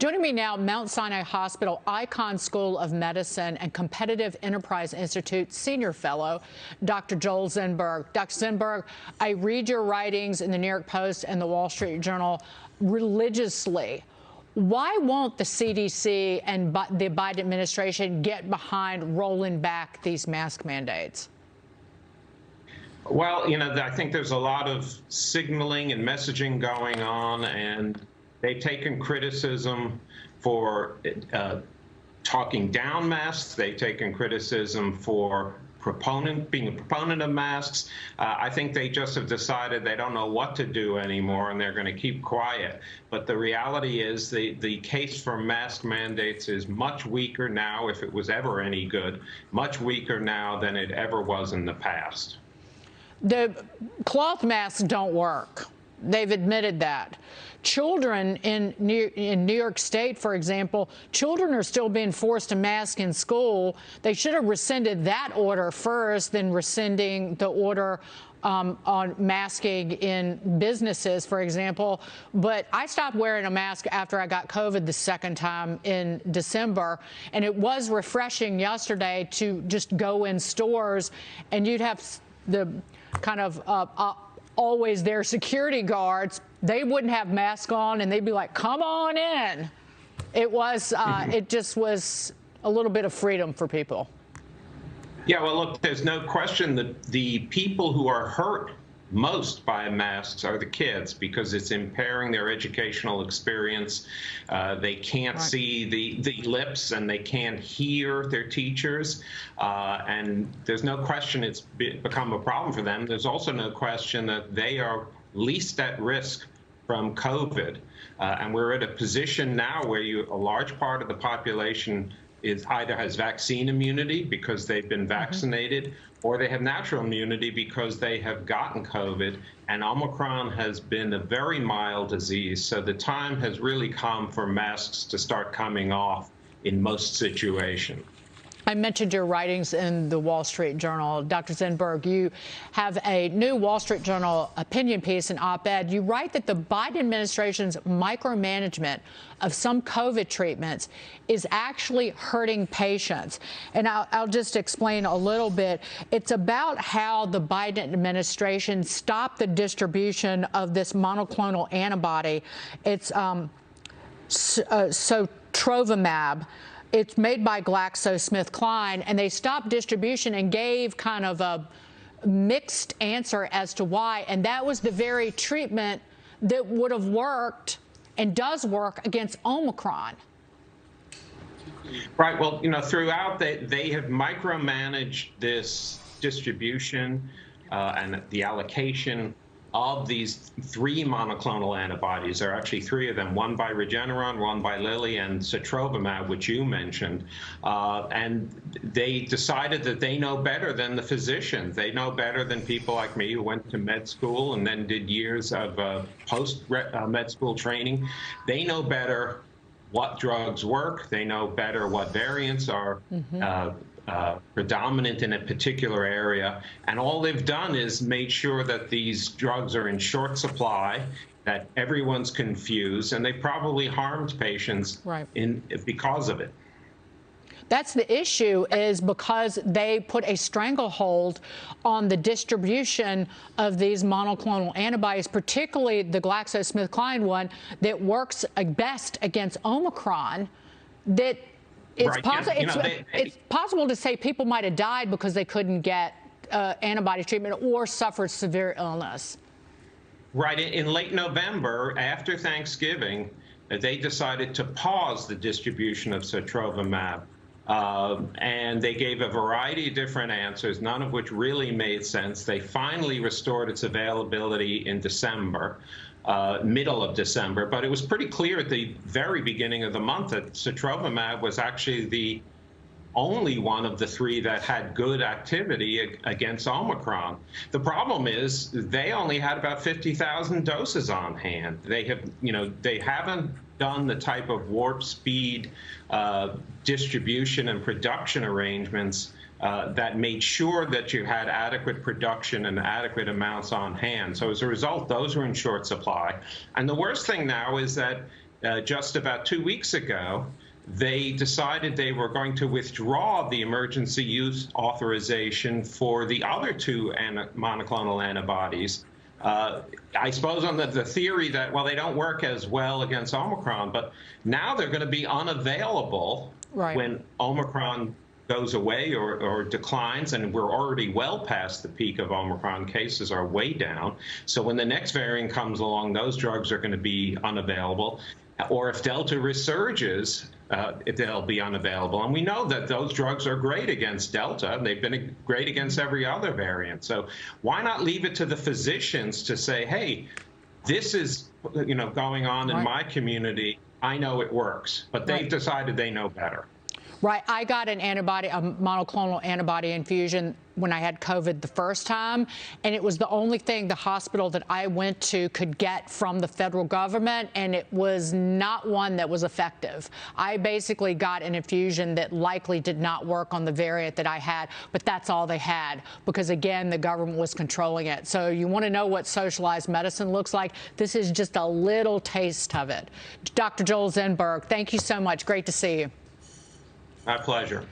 Joining me now, Mount Sinai Hospital Icahn School of Medicine and Competitive Enterprise Institute Senior Fellow, Dr. Joel Zinberg. Dr. Zinberg, I read your writings in the New York Post and the Wall Street Journal religiously. Why won't the CDC and the Biden administration get behind rolling back these mask mandates? Well, I think there's a lot of signaling and messaging going on, and they've taken criticism for talking down masks. They've taken criticism for being a proponent of masks. I think they just have decided they don't know what to do anymore, and they're going to keep quiet. But the reality is the case for mask mandates is much weaker now, if it was ever any good, much weaker now than it ever was in the past. The cloth masks don't work. They've admitted that. Children in New York State, for example, children are still being forced to mask in school. They should have rescinded that order first, then rescinding the order on masking in businesses, for example. But I stopped wearing a mask after I got COVID the second time in December, and it was refreshing yesterday to just go in stores and you'd have the kind of always there security guards. They wouldn't have masks on, and they'd be like, "Come on in." It was, it just was a little bit of freedom for people. Yeah, well, look, there's no question that the people who are hurt most by masks are the kids, because it's impairing their educational experience. They can't see the lips, and they can't hear their teachers. And there's no question it's become a problem for them. There's also no question that they are least at risk from COVID. And we're at a position now where a large part of the population either has vaccine immunity because they've been vaccinated, or they have natural immunity because they have gotten COVID. And Omicron has been a very mild disease, so the time has really come for masks to start coming off in most situations. I mentioned your writings in the Wall Street Journal. Dr. Zinberg, you have a new Wall Street Journal opinion piece, an op-ed. You write that the Biden administration's micromanagement of some COVID treatments is actually hurting patients. And I'll just explain a little bit. It's about how the Biden administration stopped the distribution of this monoclonal antibody. It's Sotrovimab. It's made by GlaxoSmithKline, and they stopped distribution and gave kind of a mixed answer as to why. And that was the very treatment that would have worked and does work against Omicron. Right. Well, throughout they have micromanaged this distribution and the allocation of these 3 monoclonal antibodies. There are actually 3 of them, one by Regeneron, one by Lilly, and Sotrovimab, which you mentioned. And they decided that they know better than the physicians. They know better than people like me who went to med school and then did years of post-med school training. They know better what drugs work. They know better what variants are predominant in a particular area, and all they've done is made sure that these drugs are in short supply, that everyone's confused, and they probably harmed patients because of it. That's the issue, is because they put a stranglehold on the distribution of these monoclonal antibodies, particularly the GlaxoSmithKline one that works best against Omicron. That it's possible to say people might have died because they couldn't get antibody treatment or suffered severe illness. Right. In late November, after Thanksgiving, they decided to pause the distribution of Sotrovimab. And they gave a variety of different answers, none of which really made sense. They finally restored its availability in December. Middle of December, but it was pretty clear at the very beginning of the month that Sotrovimab was actually the only one of the 3 that had good activity against Omicron. The problem is they only had about 50,000 doses on hand. They haven't done the type of warp speed distribution and production arrangements that made sure that you had adequate production and adequate amounts on hand. So as a result, those were in short supply. And the worst thing now is that just about 2 weeks ago, they decided they were going to withdraw the emergency use authorization for the other two monoclonal antibodies. I suppose on the theory that, well, they don't work as well against Omicron, but now they're going to be unavailable when Omicron goes away or declines, and we're already well past the peak of Omicron. Cases are way down. So when the next variant comes along, those drugs are going to be unavailable. Or if Delta resurges, they'll be unavailable. And we know that those drugs are great against Delta. They've been great against every other variant. So why not leave it to the physicians to say, hey, this is going on in my community. I know it works. But they've decided they know better. Right. I got a monoclonal antibody infusion when I had COVID the first time, and it was the only thing the hospital that I went to could get from the federal government, and it was not one that was effective. I basically got an infusion that likely did not work on the variant that I had, but that's all they had because, again, the government was controlling it. So you want to know what socialized medicine looks like? This is just a little taste of it. Dr. Joel Zinberg, thank you so much. Great to see you. My pleasure.